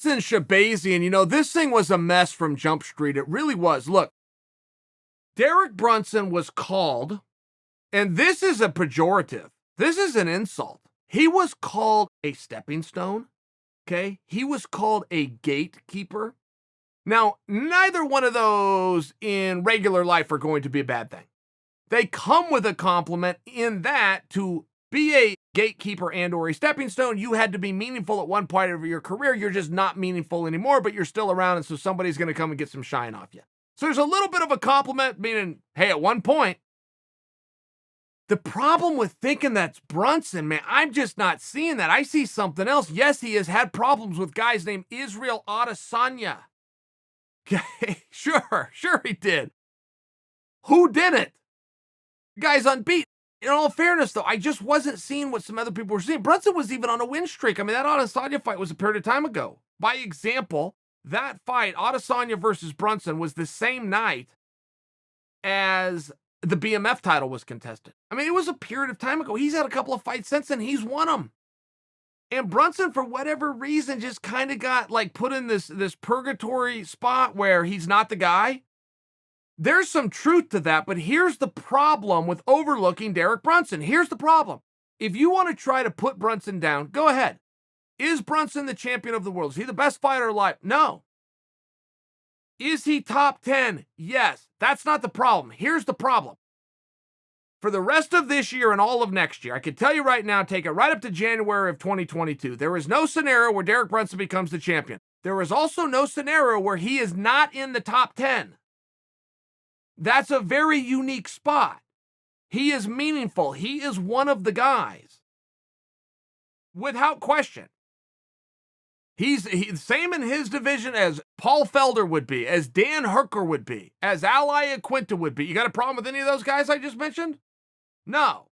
Brunson Shahbazyan, this thing was a mess from Jump Street. It really was. Look, Derek Brunson was called, and this is a pejorative. This is an insult. He was called a stepping stone. Okay. He was called a gatekeeper. Now, neither one of those in regular life are going to be a bad thing. They come with a compliment in that to be a gatekeeper and or a stepping stone, you had to be meaningful at one point of your career. You're just not meaningful anymore, but you're still around, and so somebody's going to come and get some shine off you. So there's a little bit of a compliment, meaning, hey, at one point. The problem with thinking that's Brunson, man, I'm just not seeing that. I see something else. Yes, he has had problems with guys named Israel Adesanya. Okay, sure he did. Who didn't? The guy's unbeaten. In all fairness, though, I just wasn't seeing what some other people were seeing. Brunson was even on a win streak. I mean, that Adesanya fight was a period of time ago. By example, that fight, Adesanya versus Brunson, was the same night as the BMF title was contested. I mean, it was a period of time ago. He's had a couple of fights since, and he's won them. And Brunson, for whatever reason, just kind of got put in this purgatory spot where he's not the guy. There's some truth to that, but here's the problem with overlooking Derek Brunson. Here's the problem. If you want to try to put Brunson down, go ahead. Is Brunson the champion of the world? Is he the best fighter alive? No. Is he top 10? Yes. That's not the problem. Here's the problem. For the rest of this year and all of next year, I can tell you right now, take it right up to January of 2022, there is no scenario where Derek Brunson becomes the champion. There is also no scenario where he is not in the top 10. That's a very unique spot. He is meaningful. He is one of the guys. Without question. He's same in his division as Paul Felder would be, as Dan Hooker would be, as Ali Aquinta would be. You got a problem with any of those guys I just mentioned? No.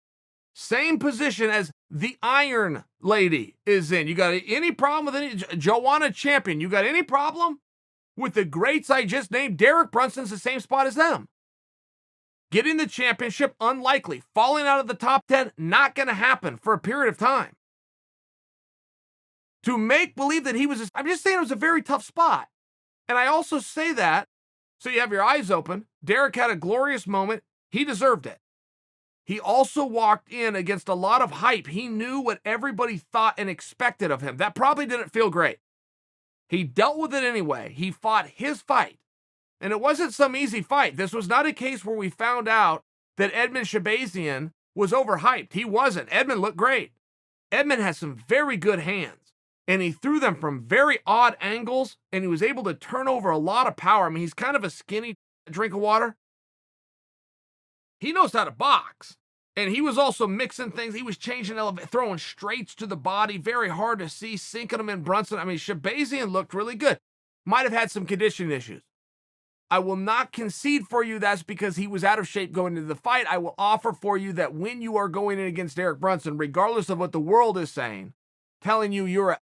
Same position as the Iron Lady is in. You got any problem with any Joanna Champion? You got any problem with the greats I just named? Derek Brunson's the same spot as them. Getting the championship, unlikely. Falling out of the top 10, not going to happen for a period of time. To make believe that I'm just saying it was a very tough spot. And I also say that, so you have your eyes open. Derek had a glorious moment. He deserved it. He also walked in against a lot of hype. He knew what everybody thought and expected of him. That probably didn't feel great. He dealt with it anyway. He fought his fight. And it wasn't some easy fight. This was not a case where we found out that Edmen Shahbazyan was overhyped. He wasn't. Edmen looked great. Edmen has some very good hands. And he threw them from very odd angles, and he was able to turn over a lot of power. I mean, he's kind of a skinny drink of water. He knows how to box. And he was also mixing things. He was changing, throwing straights to the body, very hard to see, sinking them in Brunson. I mean, Shahbazyan looked really good. Might have had some conditioning issues. I will not concede for you that's because he was out of shape going into the fight. I will offer for you that when you are going in against Derek Brunson, regardless of what the world is saying, telling you you're a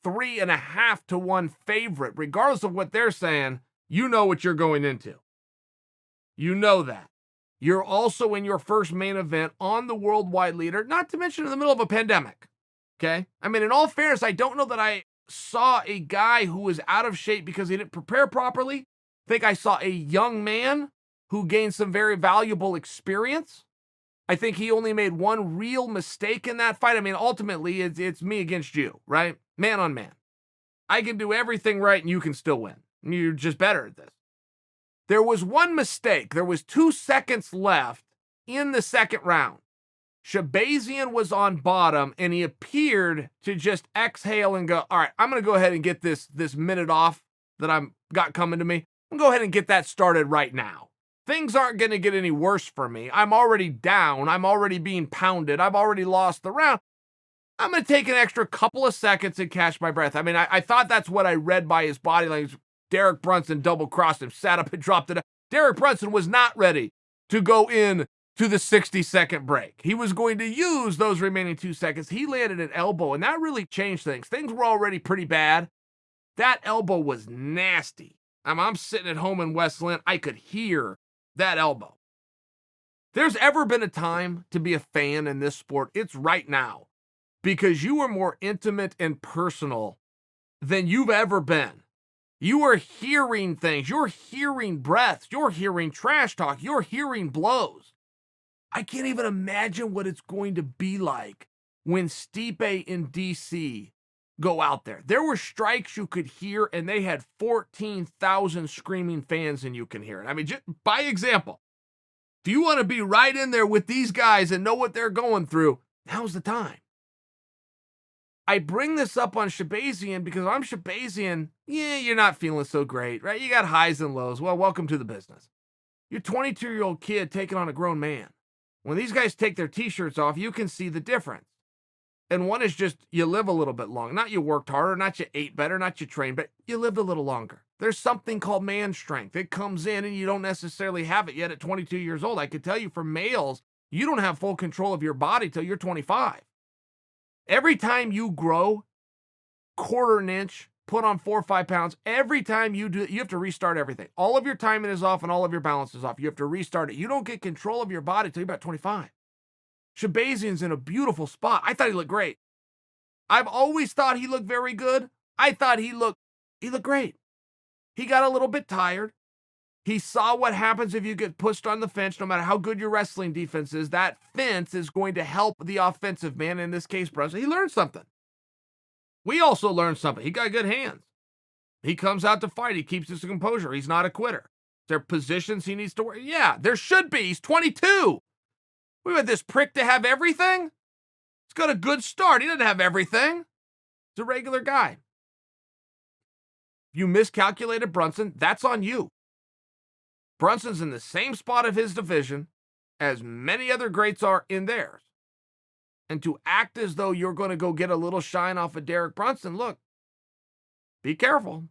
3.5 to 1 favorite, regardless of what they're saying, you know what you're going into. You know that. You're also in your first main event on the worldwide leader, not to mention in the middle of a pandemic. Okay? I mean, in all fairness, I don't know that I saw a guy who was out of shape because he didn't prepare properly. I think I saw a young man who gained some very valuable experience. I think he only made one real mistake in that fight. I mean, ultimately, it's me against you, right? Man on man. I can do everything right and you can still win. You're just better at this. There was one mistake. There was 2 seconds left in the second round. Shahbazyan was on bottom and he appeared to just exhale and go, all right, I'm going to go ahead and get this minute off that I've got coming to me. I'm going to go ahead and get that started right now. Things aren't going to get any worse for me. I'm already down. I'm already being pounded. I've already lost the round. I'm going to take an extra couple of seconds and catch my breath. I mean, I thought that's what I read by his body language. Derek Brunson double-crossed him, sat up and dropped it. Derek Brunson was not ready to go in to the 60-second break. He was going to use those remaining 2 seconds. He landed an elbow, and that really changed things. Things were already pretty bad. That elbow was nasty. I'm sitting at home in West Lynn. I could hear that elbow. There's ever been a time to be a fan in this sport, it's right now. Because you are more intimate and personal than you've ever been. You are hearing things. You're hearing breaths. You're hearing trash talk. You're hearing blows. I can't even imagine what it's going to be like when Stipe in DC go out there. There were strikes you could hear, and they had 14,000 screaming fans, and you can hear it. I mean, just by example, if you want to be right in there with these guys and know what they're going through, now's the time. I bring this up on Shahbazyan because I'm Shahbazyan. Yeah, you're not feeling so great, right? You got highs and lows. Well, welcome to the business. You're a 22-year-old kid taking on a grown man. When these guys take their t-shirts off, you can see the difference. And one is just you live a little bit longer. Not you worked harder, not you ate better, not you trained, but you lived a little longer. There's something called man strength. It comes in and you don't necessarily have it yet at 22 years old. I could tell you for males, you don't have full control of your body till you're 25. Every time you grow, quarter an inch, put on 4 or 5 pounds, every time you do it, you have to restart everything. All of your timing is off and all of your balance is off. You have to restart it. You don't get control of your body till you're about 25. Shahbazyan's in a beautiful spot. I thought he looked great. I've always thought he looked very good. I thought he looked great. He got a little bit tired. He saw what happens if you get pushed on the fence, no matter how good your wrestling defense is. That fence is going to help the offensive man, in this case, Brunson. He learned something. We also learned something. He got good hands. He comes out to fight. He keeps his composure. He's not a quitter. There are positions he needs to work. Yeah, there should be. He's 22. We want this prick to have everything? He's got a good start. He didn't have everything. He's a regular guy. If you miscalculated Brunson, that's on you. Brunson's in the same spot of his division as many other greats are in theirs. And to act as though you're going to go get a little shine off of Derek Brunson, look, be careful.